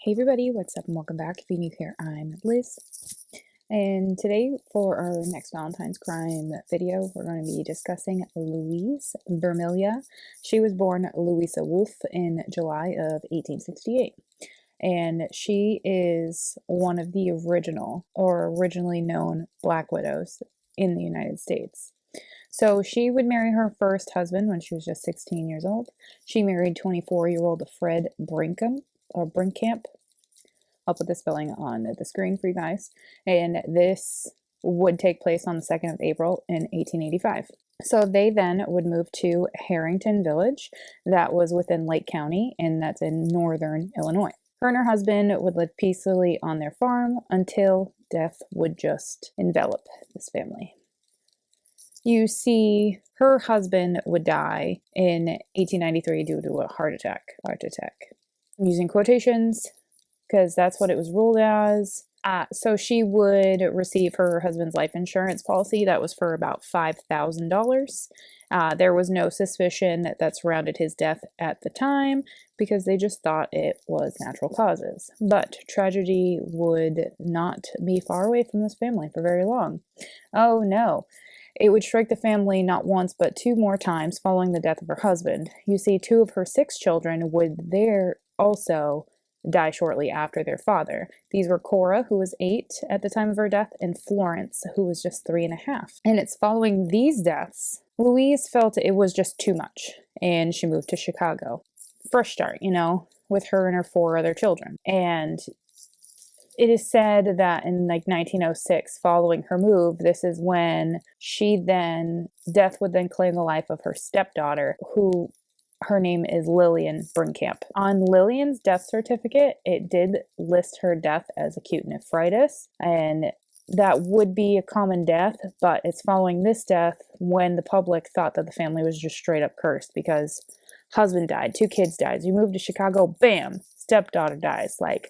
Hey everybody, what's up and welcome back. If you're new here, I'm Liz. And today for our next Valentine's crime video, we're going to be discussing Louise Vermilya. She was born Louesa Woolf in July of 1868. And she is one of the originally known Black widows in the United States. So she would marry her first husband when she was just 16 years old. She married 24-year-old Fred Brinkamp. I'll put the spelling on the screen for you guys. And this would take place on the 2nd of April in 1885. So they then would move to Harrington Village, that was within Lake County, and that's in northern Illinois. Her and her husband would live peacefully on their farm until death would just envelop this family. You see, her husband would die in 1893 due to a heart attack. I'm using quotations because that's what it was ruled as. So she would receive her husband's life insurance policy. That was for about $5,000. There was no suspicion that surrounded his death at the time because they just thought it was natural causes. But tragedy would not be far away from this family for very long. Oh no. It would strike the family not once but two more times following the death of her husband. You see, 2 of her 6 children would also die shortly after their father. These were Cora, who was 8 at the time of her death, and Florence, who was just 3.5. And it's following these deaths, Louise felt it was just too much, and she moved to Chicago. Fresh start, with her and her 4 other children. And it is said that in 1906, following her move, this is when death would then claim the life of her stepdaughter, who her name is Lillian Brinkamp. On Lillian's death certificate, it did list her death as acute nephritis, and that would be a common death, but it's following this death when the public thought that the family was just straight up cursed because husband died, 2 kids died. You move to Chicago, bam, stepdaughter dies, like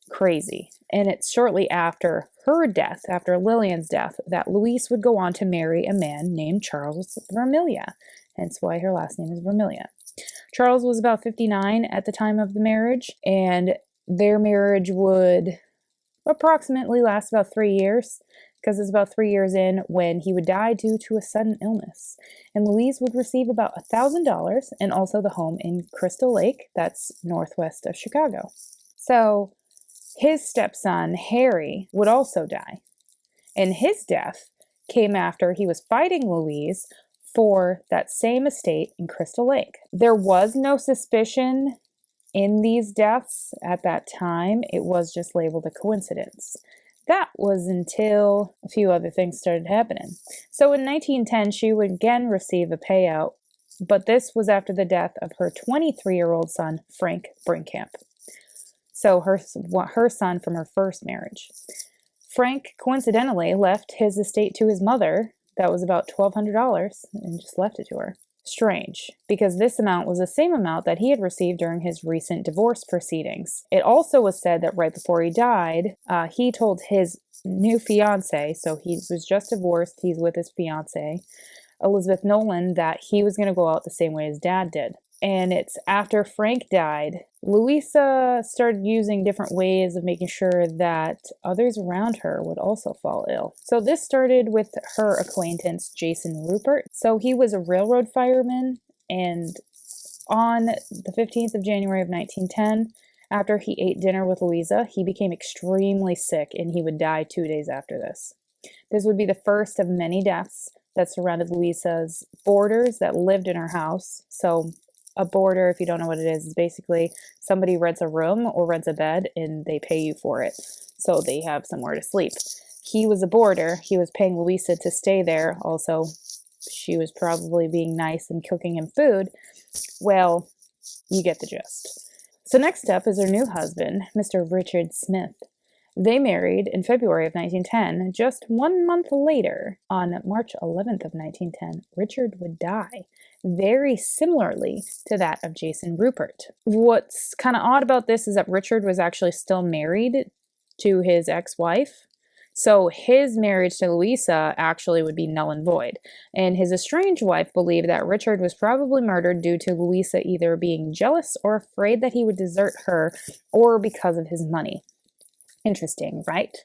crazy. And it's shortly after her death, after Lillian's death, that Louise would go on to marry a man named Charles Vermilya. Hence why her last name is Vermilya. Charles was about 59 at the time of the marriage, and their marriage would approximately last about 3 years, because it's about 3 years in when he would die due to a sudden illness. And Louise would receive about $1,000 and also the home in Crystal Lake, that's northwest of Chicago. So his stepson, Harry, would also die. And his death came after he was fighting Louise for that same estate in Crystal Lake. There was no suspicion in these deaths at that time. It was just labeled a coincidence. That was until a few other things started happening. So in 1910, she would again receive a payout, but this was after the death of her 23-year-old son, Frank Brinkamp. So her son from her first marriage. Frank coincidentally left his estate to his mother. That was about $1,200 and just left it to her. Strange, because this amount was the same amount that he had received during his recent divorce proceedings. It also was said that right before he died, he told his new fiance, so he was just divorced, he's with his fiance, Elizabeth Nolan, that he was going to go out the same way his dad did. And it's after Frank died, Louisa started using different ways of making sure that others around her would also fall ill. So this started with her acquaintance, Jason Rupert. So he was a railroad fireman, and on the 15th of January of 1910, after he ate dinner with Louisa, he became extremely sick and he would die 2 days after this. This would be the first of many deaths that surrounded Louisa's boarders that lived in her house. So a boarder, if you don't know what it is basically somebody rents a room or rents a bed and they pay you for it. So they have somewhere to sleep. He was a boarder. He was paying Louisa to stay there. Also, she was probably being nice and cooking him food. Well, you get the gist. So next up is her new husband, Mr. Richard Smith. They married in February of 1910. Just 1 month later, on March 11th of 1910, Richard would die, very similarly to that of Jason Rupert. What's kind of odd about this is that Richard was actually still married to his ex-wife. So his marriage to Louisa actually would be null and void. And his estranged wife believed that Richard was probably murdered due to Louisa either being jealous or afraid that he would desert her, or because of his money. Interesting, right?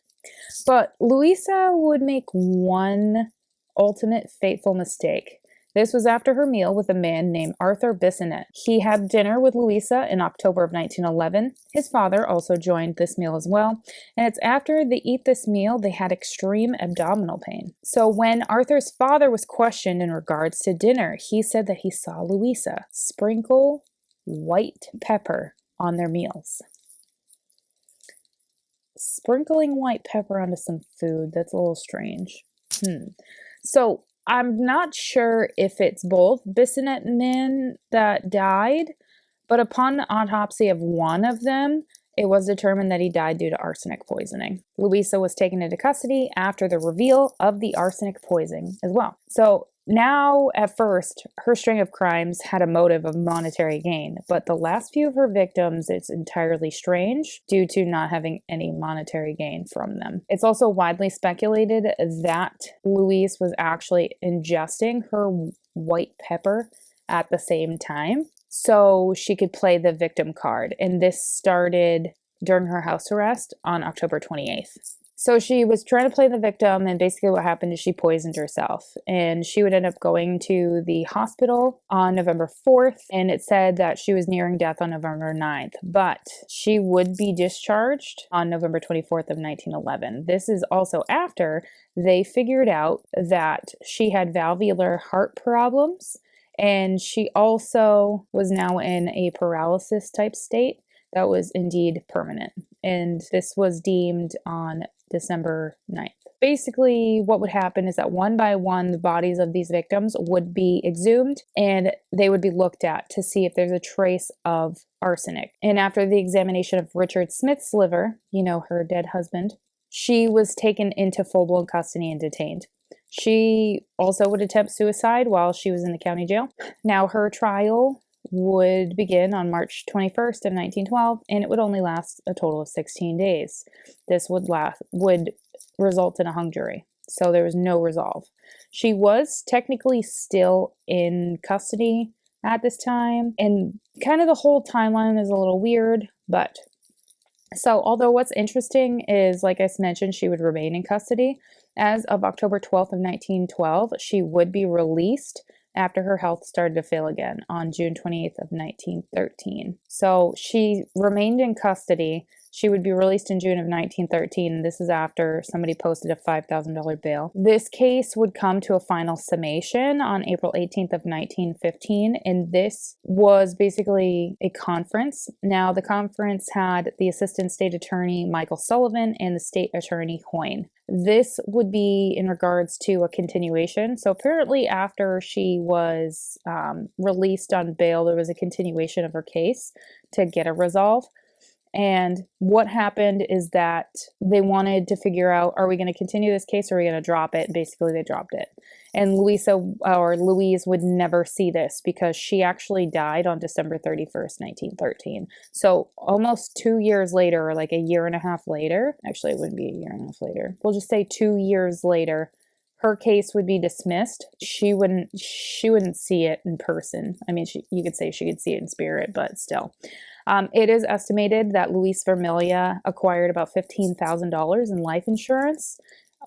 But Louisa would make one ultimate fateful mistake. This was after her meal with a man named Arthur Bissonnet. He had dinner with Louisa in October of 1911. His father also joined this meal as well. And it's after they eat this meal, they had extreme abdominal pain. So when Arthur's father was questioned in regards to dinner, he said that he saw Louisa sprinkle white pepper on their meals. Sprinkling white pepper onto some food, that's a little strange. So I'm not sure if it's both Bissonnet men that died, but upon the autopsy of one of them, it was determined that he died due to arsenic poisoning. Louisa was taken into custody after the reveal of the arsenic poisoning as well. So now, at first, her string of crimes had a motive of monetary gain, but the last few of her victims, it's entirely strange due to not having any monetary gain from them. It's also widely speculated that Louise was actually ingesting her white pepper at the same time, so she could play the victim card. And this started during her house arrest on October 28th. So she was trying to play the victim, and basically what happened is she poisoned herself. And she would end up going to the hospital on November 4th, and it said that she was nearing death on November 9th. But she would be discharged on November 24th of 1911. This is also after they figured out that she had valvular heart problems, and she also was now in a paralysis type state that was indeed permanent. And this was deemed on December 9th. Basically, what would happen is that one by one, the bodies of these victims would be exhumed and they would be looked at to see if there's a trace of arsenic. And after the examination of Richard Smith's liver, her dead husband, she was taken into full-blown custody and detained. She also would attempt suicide while she was in the county jail. Now, her trial would begin on March 21st of 1912, and it would only last a total of 16 days. This would result in a hung jury, so there was no resolve. She was technically still in custody at this time, and kind of the whole timeline is a little weird, but so although what's interesting is, like I mentioned, she would remain in custody. As of October 12th of 1912, she would be released after her health started to fail again on June 28th of 1913. So she remained in custody. She would be released in June of 1913, and this is after somebody posted a $5,000 bail. This case would come to a final summation on April 18th of 1915, and this was basically a conference. Now, the conference had the Assistant State Attorney Michael Sullivan and the State Attorney Hoyne. This would be in regards to a continuation. So apparently after she was released on bail, there was a continuation of her case to get a resolve. And what happened is that they wanted to figure out, are we going to continue this case or are we going to drop it? Basically, they dropped it. And Louise would never see this because she actually died on December 31st, 1913. So almost 2 years later, or like a year and a half later, actually it wouldn't be a year and a half later. We'll just say 2 years later, her case would be dismissed. She wouldn't see it in person. I mean, you could say she could see it in spirit, but still. It is estimated that Louise Vermilya acquired about $15,000 in life insurance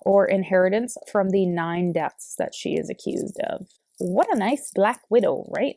or inheritance from the 9 deaths that she is accused of. What a nice black widow, right?